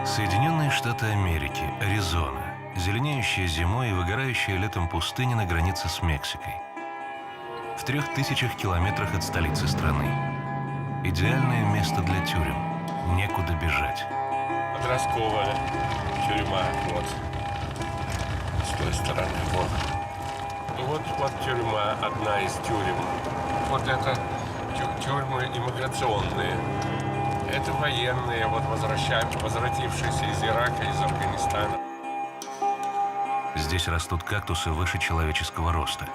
Соединенные Штаты Америки, Аризона. Зеленеющая зимой и выгорающая летом пустыня на границе с Мексикой. В 3000 километрах от столицы страны. Идеальное место для тюрем. Некуда бежать. Подростковая тюрьма, вот. С той стороны, вот. Вот тюрьма, одна из тюрем. Вот это тюрьмы иммиграционные. Это военные, вот возвратившиеся из Ирака, из Афганистана. Здесь растут кактусы выше человеческого роста,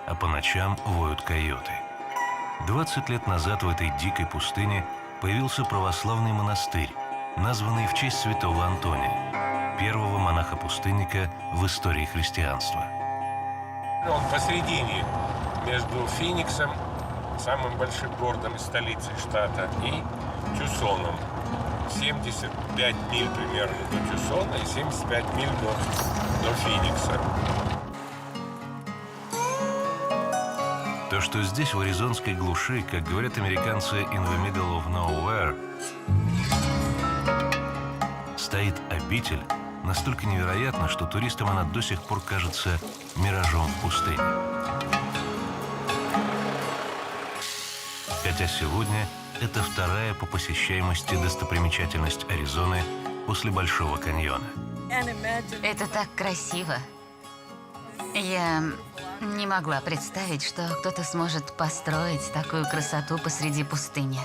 а по ночам воют койоты. 20 лет назад в этой дикой пустыне появился православный монастырь, названный в честь святого Антония, первого монаха-пустынника в истории христианства. Он посередине, между Фениксом, самым большим городом и столицей штата, и Тюсоном. 75 миль примерно до Тюсона и 75 миль до Феникса. То, что здесь, в аризонской глуши, как говорят американцы, in the middle of nowhere, стоит обитель, настолько невероятно, что туристам она до сих пор кажется миражом в пустыне. Хотя сегодня это вторая по посещаемости достопримечательность Аризоны после Большого каньона. Это так красиво. Я не могла представить, что кто-то сможет построить такую красоту посреди пустыни.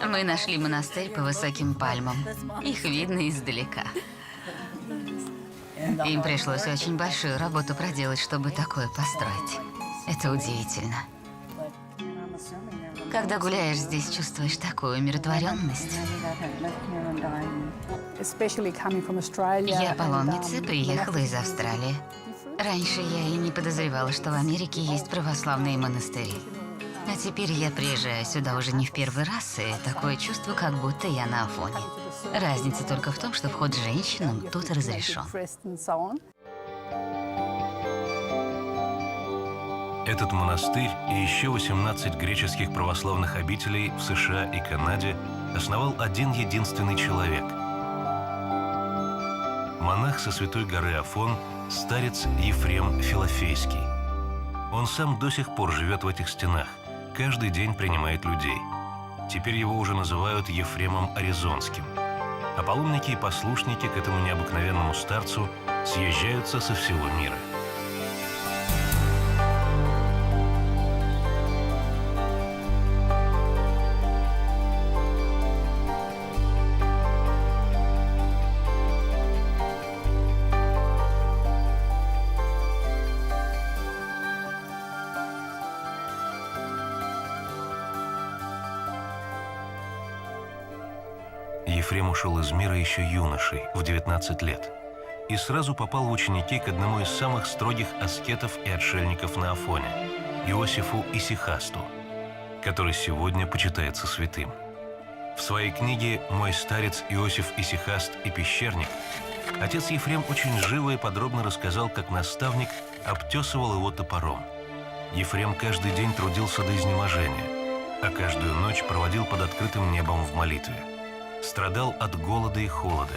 Мы нашли монастырь по высоким пальмам. Их видно издалека. Им пришлось очень большую работу проделать, чтобы такое построить. Это удивительно. Когда гуляешь здесь, чувствуешь такую умиротворенность. Я паломница, приехала из Австралии. Раньше я и не подозревала, что в Америке есть православные монастыри. А теперь я приезжаю сюда уже не в первый раз, и такое чувство, как будто я на Афоне. Разница только в том, что вход женщинам тут разрешен. Этот монастырь и еще 18 греческих православных обителей в США и Канаде основал один единственный человек. Монах со святой горы Афон, старец Ефрем Филофейский. Он сам до сих пор живет в этих стенах, каждый день принимает людей. Теперь его уже называют Ефремом Аризонским. А паломники и послушники к этому необыкновенному старцу съезжаются со всего мира. Ефрем ушел из мира еще юношей, в 19 лет, и сразу попал в ученики к одному из самых строгих аскетов и отшельников на Афоне – Иосифу Исихасту, который сегодня почитается святым. В своей книге «Мой старец Иосиф Исихаст и пещерник» отец Ефрем очень живо и подробно рассказал, как наставник обтесывал его топором. Ефрем каждый день трудился до изнеможения, а каждую ночь проводил под открытым небом в молитве. Страдал от голода и холода,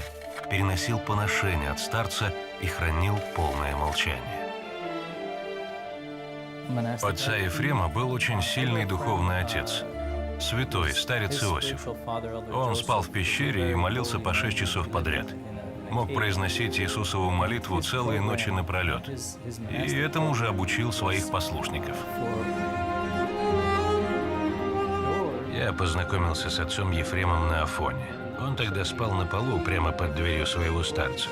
переносил поношения от старца и хранил полное молчание. Отца Ефрема был очень сильный духовный отец, святой, старец Иосиф. Он спал в пещере и молился по 6 часов подряд. Мог произносить Иисусову молитву целые ночи напролет. И этому же обучил своих послушников. Я познакомился с отцом Ефремом на Афоне. Он тогда спал на полу прямо под дверью своего старца.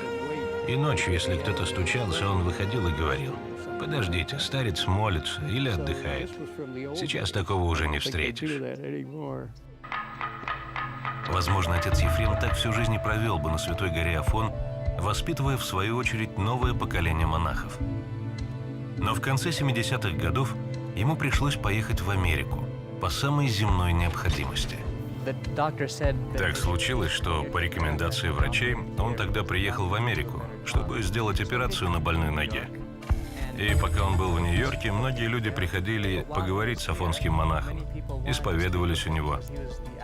И ночью, если кто-то стучался, он выходил и говорил: «Подождите, старец молится или отдыхает. Сейчас такого уже не встретишь». Возможно, отец Ефрем так всю жизнь и провел бы на Святой горе Афон, воспитывая в свою очередь новое поколение монахов. Но в конце 70-х годов ему пришлось поехать в Америку по самой земной необходимости. Так случилось, что по рекомендации врачей он тогда приехал в Америку, чтобы сделать операцию на больной ноге. И пока он был в Нью-Йорке, многие люди приходили поговорить с афонским монахом, исповедовались у него.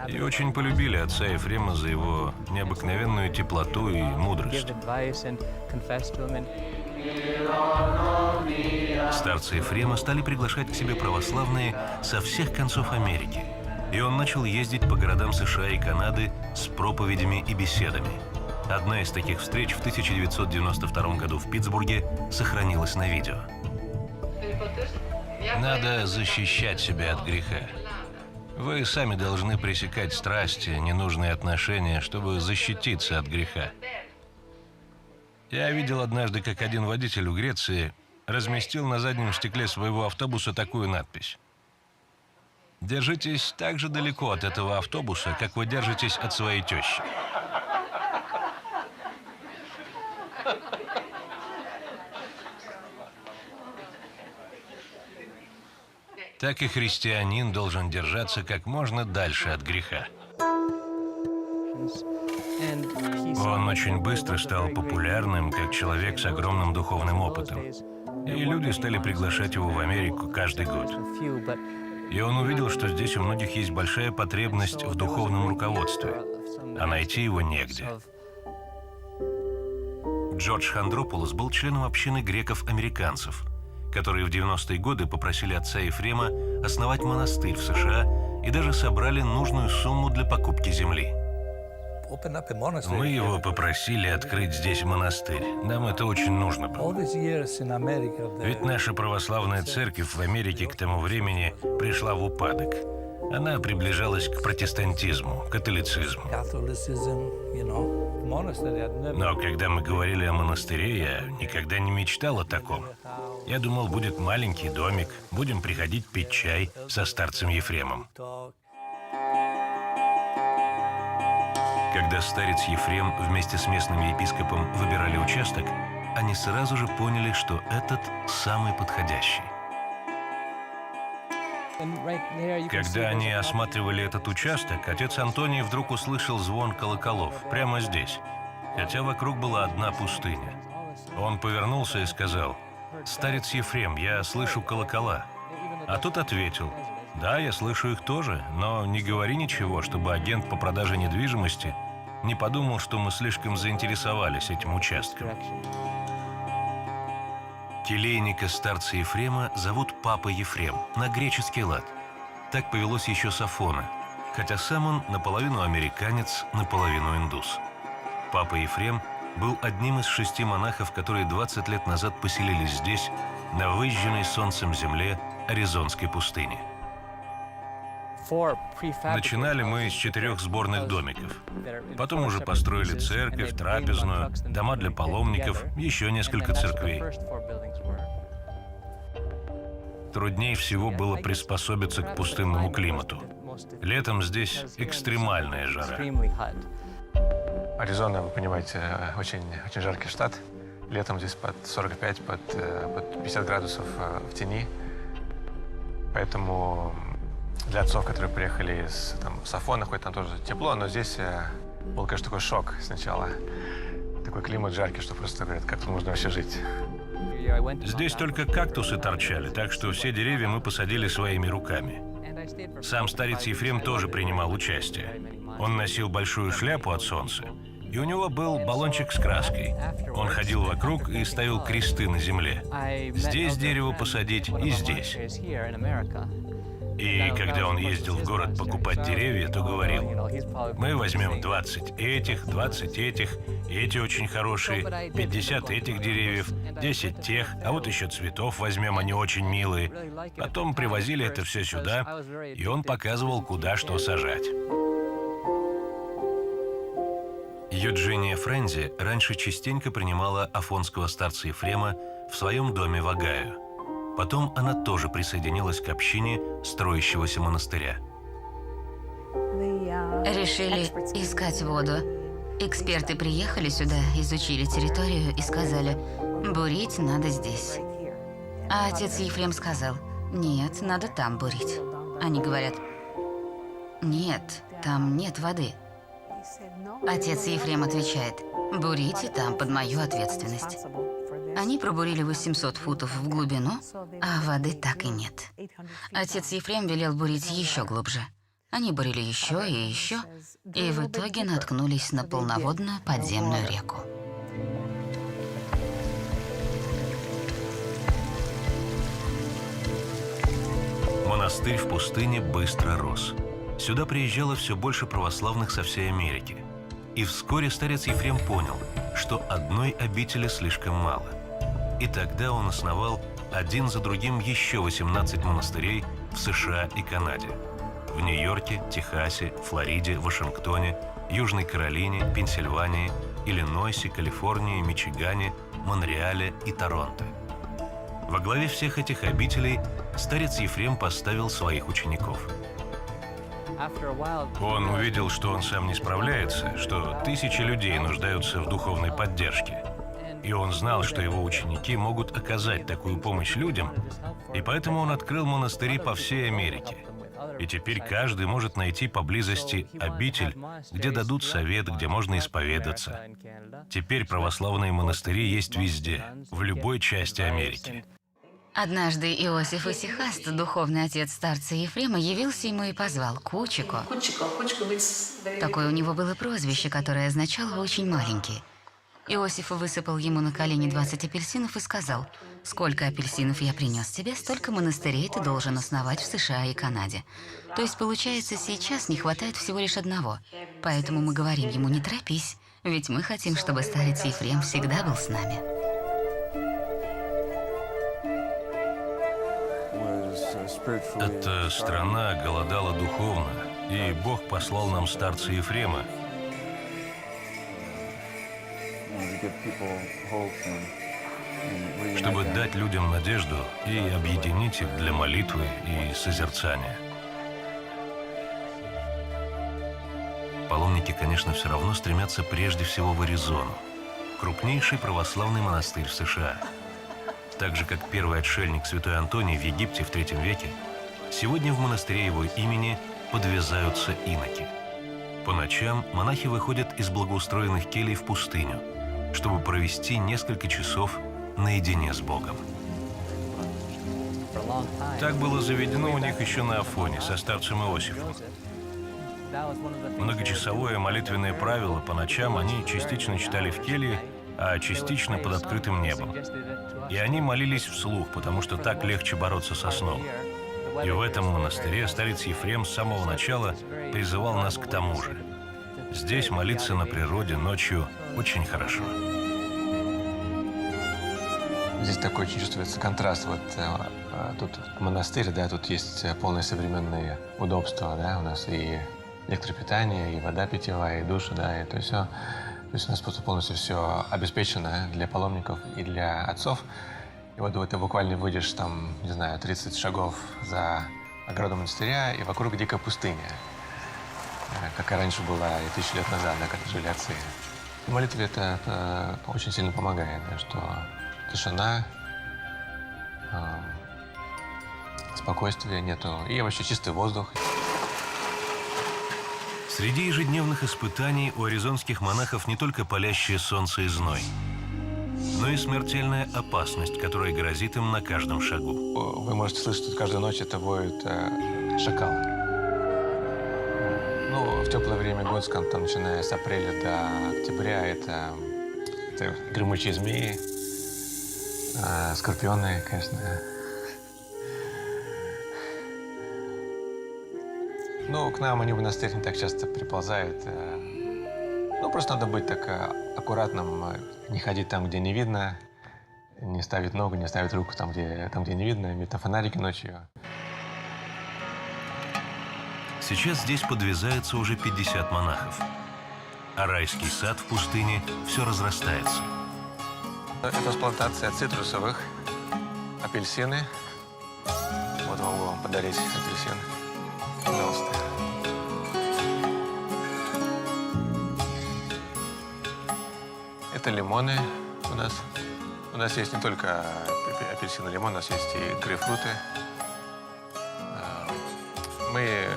И очень полюбили отца Ефрема за его необыкновенную теплоту и мудрость. Старца Ефрема стали приглашать к себе православные со всех концов Америки. И он начал ездить по городам США и Канады с проповедями и беседами. Одна из таких встреч в 1992 году в Питтсбурге сохранилась на видео. Надо защищать себя от греха. Вы сами должны пресекать страсти, ненужные отношения, чтобы защититься от греха. Я видел однажды, как один водитель в Греции разместил на заднем стекле своего автобуса такую надпись: «Держитесь так же далеко от этого автобуса, как вы держитесь от своей тещи». Так и христианин должен держаться как можно дальше от греха. Он очень быстро стал популярным, как человек с огромным духовным опытом. И люди стали приглашать его в Америку каждый год. И он увидел, что здесь у многих есть большая потребность в духовном руководстве, а найти его негде. Джордж Хандропулос был членом общины греков-американцев, которые в 90-е годы попросили отца Ефрема основать монастырь в США и даже собрали нужную сумму для покупки земли. Мы его попросили открыть здесь монастырь. Нам это очень нужно было. Ведь наша православная церковь в Америке к тому времени пришла в упадок. Она приближалась к протестантизму, католицизму. Но когда мы говорили о монастыре, я никогда не мечтал о таком. Я думал, будет маленький домик, будем приходить пить чай со старцем Ефремом. Когда старец Ефрем вместе с местным епископом выбирали участок, они сразу же поняли, что этот самый подходящий. Когда они осматривали этот участок, отец Антоний вдруг услышал звон колоколов прямо здесь, хотя вокруг была одна пустыня. Он повернулся и сказал: «Старец Ефрем, я слышу колокола». А тот ответил: «Да, я слышу их тоже, но не говори ничего, чтобы агент по продаже недвижимости не подумал, что мы слишком заинтересовались этим участком». Келейника старца Ефрема зовут Папа Ефрем, на греческий лад. Так повелось еще с Афона, хотя сам он наполовину американец, наполовину индус. Папа Ефрем был одним из 6 монахов, которые 20 лет назад поселились здесь, на выжженной солнцем земле Аризонской пустыни. Начинали мы с 4 сборных домиков. Потом уже построили церковь, трапезную, дома для паломников, еще несколько церквей. Труднее всего было приспособиться к пустынному климату. Летом здесь экстремальная жара. Аризона, вы понимаете, очень жаркий штат. Летом здесь под 45, под 50 градусов в тени. Поэтому для отцов, которые приехали с Афона, хоть там тоже тепло, но здесь был, конечно, такой шок сначала. Такой климат жаркий, что просто говорят, как тут можно вообще жить. Здесь только кактусы торчали, так что все деревья мы посадили своими руками. Сам старец Ефрем тоже принимал участие. Он носил большую шляпу от солнца, и у него был баллончик с краской. Он ходил вокруг и ставил кресты на земле. Здесь дерево посадить и здесь. И когда он ездил в город покупать деревья, то говорил: мы возьмем 20 этих, 20 этих, и эти очень хорошие, 50 этих деревьев, 10 тех, а вот еще цветов возьмем, они очень милые. Потом привозили это все сюда, и он показывал, куда что сажать. Юджиния Френзи раньше частенько принимала афонского старца Ефрема в своем доме в Огайо. Потом она тоже присоединилась к общине строящегося монастыря. Решили искать воду. Эксперты приехали сюда, изучили территорию и сказали: бурить надо здесь. А отец Ефрем сказал: нет, надо там бурить. Они говорят: нет, там нет воды? Отец Ефрем отвечает: бурите там под мою ответственность. Они пробурили 800 футов в глубину, а воды так и нет. Отец Ефрем велел бурить еще глубже. Они бурили еще и еще, и в итоге наткнулись на полноводную подземную реку. Монастырь в пустыне быстро рос. Сюда приезжало все больше православных со всей Америки. И вскоре старец Ефрем понял, что одной обители слишком мало. И тогда он основал один за другим еще 18 монастырей в США и Канаде. В Нью-Йорке, Техасе, Флориде, Вашингтоне, Южной Каролине, Пенсильвании, Иллинойсе, Калифорнии, Мичигане, Монреале и Торонто. Во главе всех этих обителей старец Ефрем поставил своих учеников. Он увидел, что он сам не справляется, что тысячи людей нуждаются в духовной поддержке. И он знал, что его ученики могут оказать такую помощь людям, и поэтому он открыл монастыри по всей Америке. И теперь каждый может найти поблизости обитель, где дадут совет, где можно исповедаться. Теперь православные монастыри есть везде, в любой части Америки. Однажды Иосиф Исихаст, духовный отец старца Ефрема, явился ему и позвал Кучико. Такое у него было прозвище, которое означало «очень маленький». Иосиф высыпал ему на колени 20 апельсинов и сказал: «Сколько апельсинов я принес тебе, столько монастырей ты должен основать в США и Канаде». То есть, получается, сейчас не хватает всего лишь одного. Поэтому мы говорим ему: не торопись, ведь мы хотим, чтобы старец Ефрем всегда был с нами. Эта страна голодала духовно, и Бог послал нам старца Ефрема. Чтобы дать людям надежду и объединить их для молитвы и созерцания. Паломники, конечно, все равно стремятся прежде всего в Аризону, крупнейший православный монастырь в США. Так же, как первый отшельник святой Антоний в Египте в III веке, сегодня в монастыре его имени подвязаются иноки. По ночам монахи выходят из благоустроенных келей в пустыню, чтобы провести несколько часов наедине с Богом. Так было заведено у них еще на Афоне со старцем Иосифом. Многочасовое молитвенное правило: по ночам они частично читали в келье, а частично под открытым небом. И они молились вслух, потому что так легче бороться со сном. И в этом монастыре старец Ефрем с самого начала призывал нас к тому же. Здесь молиться на природе ночью очень хорошо. Здесь такой очень чувствуется контраст. Вот тут монастырь, да, тут есть полные современные удобства, да, у нас и электропитание, и вода питьевая, и душ, да, и то есть все. То есть у нас просто полностью все обеспечено для паломников и для отцов. И вот ты буквально выйдешь там, не знаю, 30 шагов за ограду монастыря, и вокруг дикая пустыня, как и раньше была и 1000 лет назад, да, когда жили отцы. В молитве это очень сильно помогает, да, что тишина, спокойствия нету, и вообще чистый воздух. Среди ежедневных испытаний у аризонских монахов не только палящее солнце и зной, но и смертельная опасность, которая грозит им на каждом шагу. Вы можете слышать, что каждую ночь это воют шакалы. Ну, в теплое время года, скажем, там, начиная с апреля до октября, это гремучие змеи, скорпионы, конечно. Ну, к нам они в монастырь не так часто приползают. Ну, просто надо быть так аккуратным, не ходить там, где не видно, не ставить ногу, не ставить руку там, где не видно, иметь там фонарики ночью. Сейчас здесь подвязается уже 50 монахов, а райский сад в пустыне все разрастается. Это с плантация цитрусовых, апельсины. Вот могу вам подарить апельсин. Пожалуйста. Это лимоны у нас. У нас есть не только апельсины, лимон, у нас есть и грейпфруты. Мы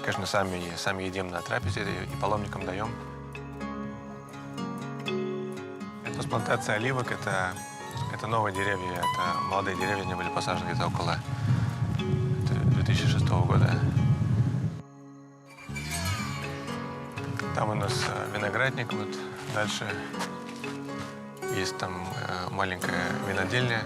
конечно, сами едим на трапезе и паломникам даем. Это плантация оливок, это новые деревья, это молодые деревья, они были посажены где-то около 2006 года. Там у нас виноградник, вот дальше есть там маленькая винодельня.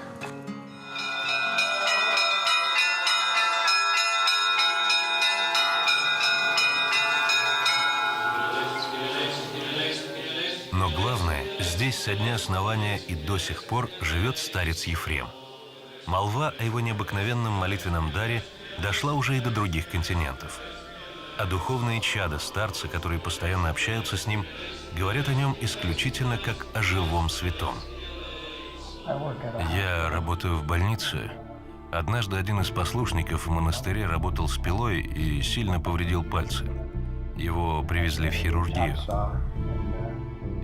Но главное, здесь со дня основания и до сих пор живет старец Ефрем. Молва о его необыкновенном молитвенном даре дошла уже и до других континентов. А духовные чада старца, которые постоянно общаются с ним, говорят о нем исключительно как о живом святом. Я работаю в больнице. Однажды один из послушников в монастыре работал с пилой и сильно повредил пальцы. Его привезли в хирургию.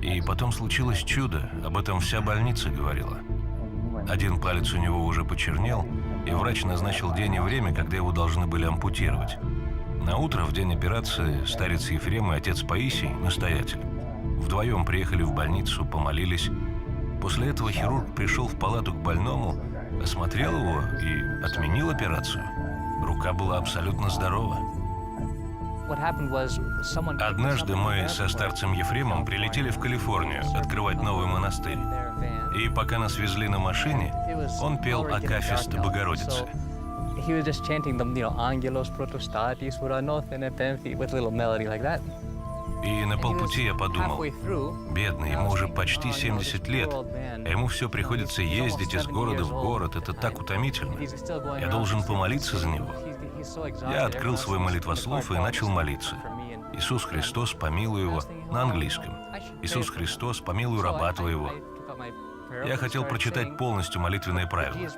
И потом случилось чудо, об этом вся больница говорила. Один палец у него уже почернел, и врач назначил день и время, когда его должны были ампутировать. На утро, в день операции, старец Ефрем и отец Паисий, настоятель, вдвоем приехали в больницу, помолились. После этого хирург пришел в палату к больному, осмотрел его и отменил операцию. Рука была абсолютно здорова. Однажды мы со старцем Ефремом прилетели в Калифорнию открывать новый монастырь. И пока нас везли на машине, он пел акафист Богородицы. И на полпути я подумал, бедный, ему уже почти 70 лет, а ему все приходится ездить из города в город, это так утомительно. Я должен помолиться за него. Я открыл свой молитвослов и начал молиться. Иисус Христос, помилуй его, на английском. Иисус Христос, помилуй раба твоего. Я хотел прочитать полностью молитвенное правило.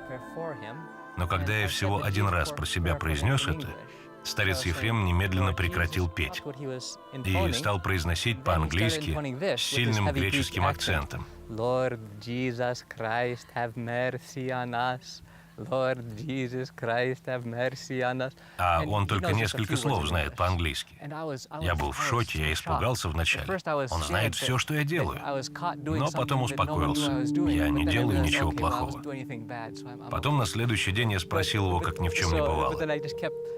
Но когда я всего один раз про себя произнес это, старец Ефрем немедленно прекратил петь и стал произносить по-английски с сильным греческим акцентом. Lord Jesus Christ, have mercy on us. Lord Jesus Christ, have mercy on us. А он только несколько слов знает по-английски. Я был в шоке, я испугался вначале. Он знает все, что я делаю. Но потом успокоился. Я не делаю ничего плохого. Потом на следующий день я спросил его, как ни в чем не бывало.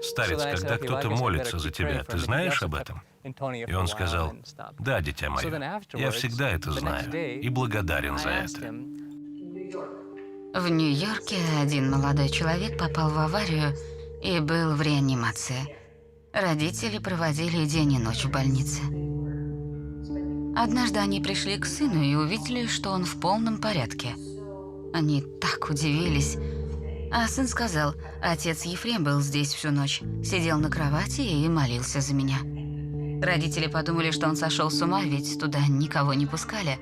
«Старец, когда кто-то молится за тебя, ты знаешь об этом?» И он сказал: «Да, дитя мое, я всегда это знаю и благодарен за это». В Нью-Йорке один молодой человек попал в аварию и был в реанимации. Родители проводили день и ночь в больнице. Однажды они пришли к сыну и увидели, что он в полном порядке. Они так удивились. А сын сказал: «Отец Ефрем был здесь всю ночь, сидел на кровати и молился за меня». Родители подумали, что он сошел с ума, ведь туда никого не пускали.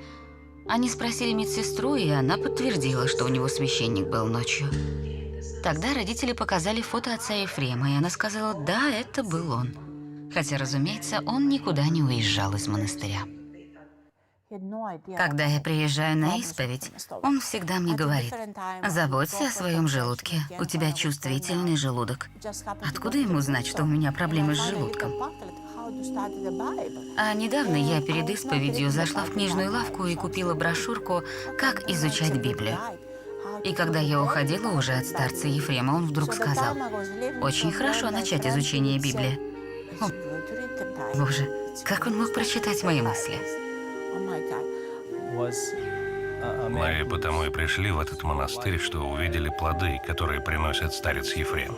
Они спросили медсестру, и она подтвердила, что у него священник был ночью. Тогда родители показали фото отца Ефрема, и она сказала: «Да, это был он». Хотя, разумеется, он никуда не уезжал из монастыря. Когда я приезжаю на исповедь, он всегда мне говорит: «Заботься о своем желудке, у тебя чувствительный желудок». Откуда ему знать, что у меня проблемы с желудком? А недавно я перед исповедью зашла в книжную лавку и купила брошюрку «Как изучать Библию». И когда я уходила уже от старца Ефрема, он вдруг сказал: «Очень хорошо начать изучение Библии». О, Боже, как он мог прочитать мои мысли? Мы потому и пришли в этот монастырь, что увидели плоды, которые приносит старец Ефрем.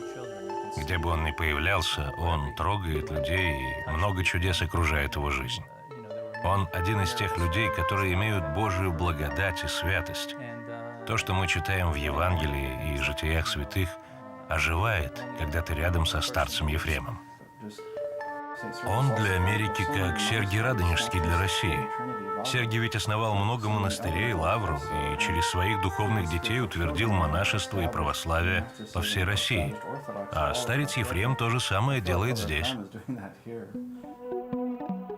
Где бы он ни появлялся, он трогает людей, и много чудес окружает его жизнь. Он один из тех людей, которые имеют Божию благодать и святость. То, что мы читаем в Евангелии и житиях святых, оживает, когда ты рядом со старцем Ефремом. Он для Америки как Сергий Радонежский для России. Сергий ведь основал много монастырей, лавру, и через своих духовных детей утвердил монашество и православие по всей России. А старец Ефрем то же самое делает здесь.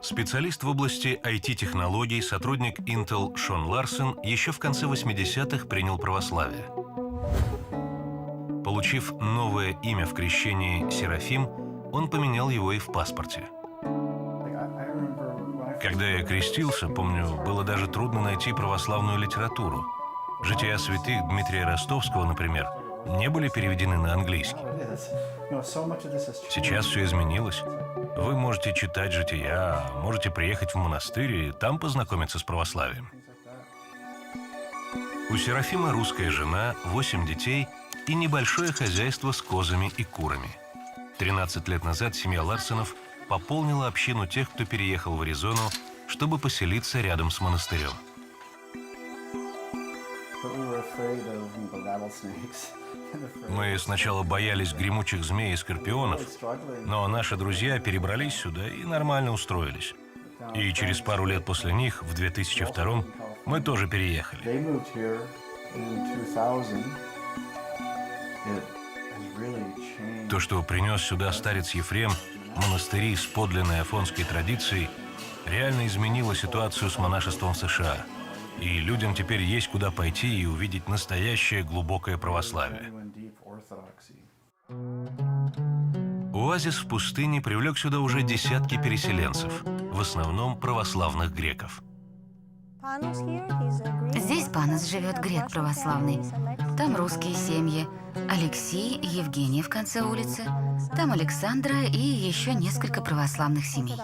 Специалист в области IT-технологий, сотрудник Intel Шон Ларсен еще в конце 80-х принял православие. Получив новое имя в крещении Серафим, он поменял его и в паспорте. Когда я крестился, помню, было даже трудно найти православную литературу. Жития святых Дмитрия Ростовского, например, не были переведены на английский. Сейчас все изменилось. Вы можете читать жития, можете приехать в монастырь и там познакомиться с православием. У Серафима русская жена, 8 детей и небольшое хозяйство с козами и курами. 13 лет назад семья Ларсенов пополнила общину тех, кто переехал в Аризону, чтобы поселиться рядом с монастырем. Мы сначала боялись гремучих змей и скорпионов, но наши друзья перебрались сюда и нормально устроились. И через пару лет после них, в 2002-м, мы тоже переехали. То, что принес сюда старец Ефрем, монастыри с подлинной афонской традицией, реально изменило ситуацию с монашеством в США. И людям теперь есть куда пойти и увидеть настоящее глубокое православие. Оазис в пустыне привлек сюда уже десятки переселенцев, в основном православных греков. Здесь Панос живет, грек православный. Там русские семьи. Алексей и Евгения в конце улицы. Там Александра и еще несколько православных семей.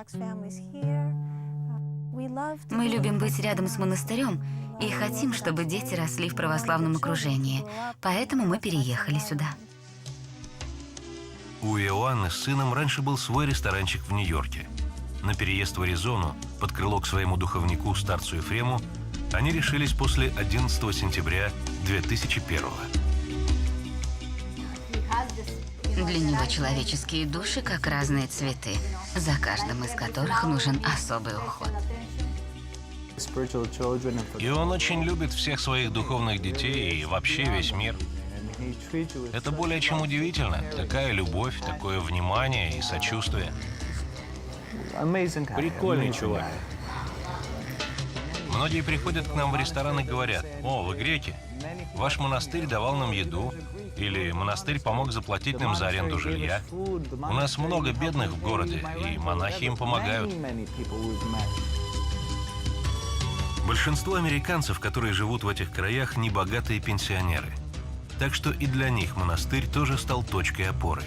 Мы любим быть рядом с монастырем и хотим, чтобы дети росли в православном окружении. Поэтому мы переехали сюда. У Иоанны с сыном раньше был свой ресторанчик в Нью-Йорке. На переезд в Аризону под крыло к своему духовнику, старцу Ефрему, они решились после 11 сентября 2001-го. Для него человеческие души как разные цветы, за каждым из которых нужен особый уход. И он очень любит всех своих духовных детей и вообще весь мир. Это более чем удивительно. Такая любовь, такое внимание и сочувствие. Прикольный чувак. Многие приходят к нам в ресторан и говорят: «О, вы греки, ваш монастырь давал нам еду», или «Монастырь помог заплатить нам за аренду жилья». У нас много бедных в городе, и монахи им помогают. Большинство американцев, которые живут в этих краях, небогатые пенсионеры. Так что и для них монастырь тоже стал точкой опоры.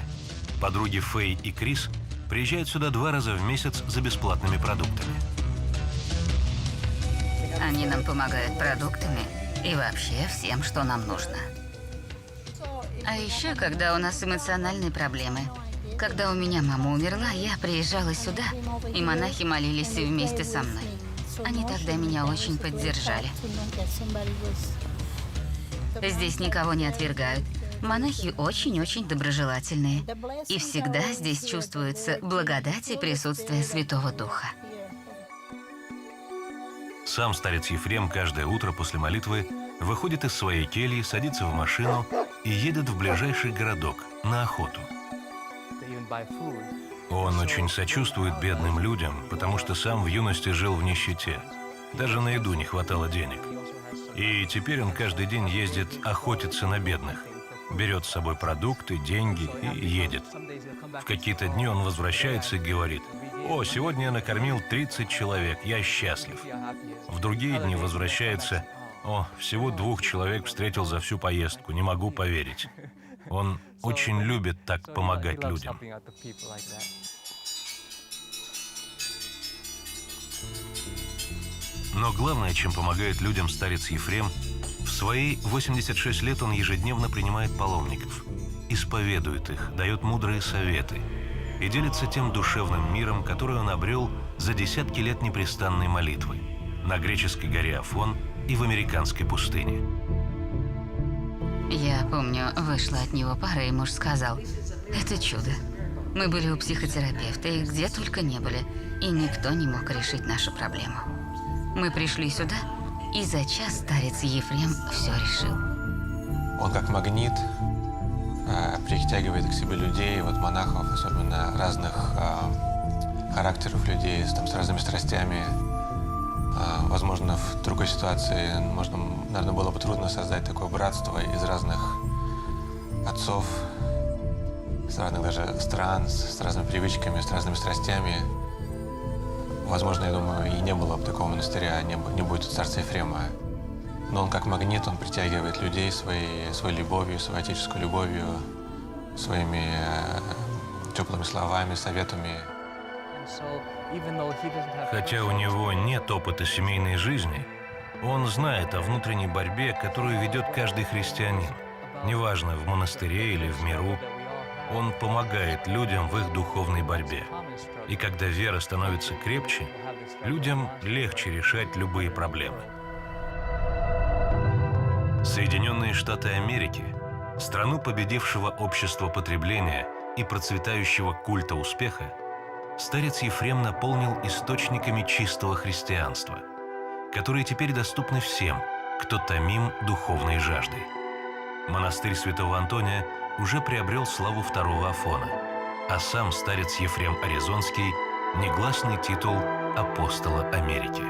Подруги Фэй и Крис приезжают сюда 2 раза в месяц за бесплатными продуктами. Они нам помогают продуктами и вообще всем, что нам нужно. А еще, когда у нас эмоциональные проблемы. Когда у меня мама умерла, я приезжала сюда, и монахи молились вместе со мной. Они тогда меня очень поддержали. Здесь никого не отвергают. Монахи очень-очень доброжелательные. И всегда здесь чувствуется благодать и присутствие Святого Духа. Сам старец Ефрем каждое утро после молитвы выходит из своей кельи, садится в машину и едет в ближайший городок на охоту. Он очень сочувствует бедным людям, потому что сам в юности жил в нищете. Даже на еду не хватало денег. И теперь он каждый день ездит охотиться на бедных. Берет с собой продукты, деньги и едет. В какие-то дни он возвращается и говорит: «О, сегодня я накормил 30 человек, я счастлив». В другие дни возвращается: «О, всего 2 человек встретил за всю поездку, не могу поверить». Он очень любит так помогать людям. Но главное, чем помогает людям старец Ефрем, в свои 86 лет он ежедневно принимает паломников, исповедует их, дает мудрые советы и делится тем душевным миром, который он обрел за десятки лет непрестанной молитвы на греческой горе Афон и в американской пустыне. Я помню, вышла от него пара, и муж сказал: «Это чудо. Мы были у психотерапевта, и где только не были, и никто не мог решить нашу проблему. Мы пришли сюда, и за час старец Ефрем все решил». Он как магнит притягивает к себе людей, вот монахов, особенно разных характеров людей, с разными страстями. Возможно, в другой ситуации, наверное, было бы трудно создать такое братство из разных отцов, с разных даже стран, с разными привычками, с разными страстями. Возможно, я думаю, и не было бы такого монастыря, не будет царца Ефрема. Но он как магнит, он притягивает людей своей любовью, своей отеческой любовью, своими теплыми словами, советами. Хотя у него нет опыта семейной жизни, он знает о внутренней борьбе, которую ведет каждый христианин. Неважно, в монастыре или в миру, он помогает людям в их духовной борьбе. И когда вера становится крепче, людям легче решать любые проблемы. Соединенные Штаты Америки, страну победившего общества потребления и процветающего культа успеха, старец Ефрем наполнил источниками чистого христианства, которые теперь доступны всем, кто томим духовной жаждой. Монастырь Святого Антония уже приобрел славу второго Афона, а сам старец Ефрем Аризонский – негласный титул апостола Америки.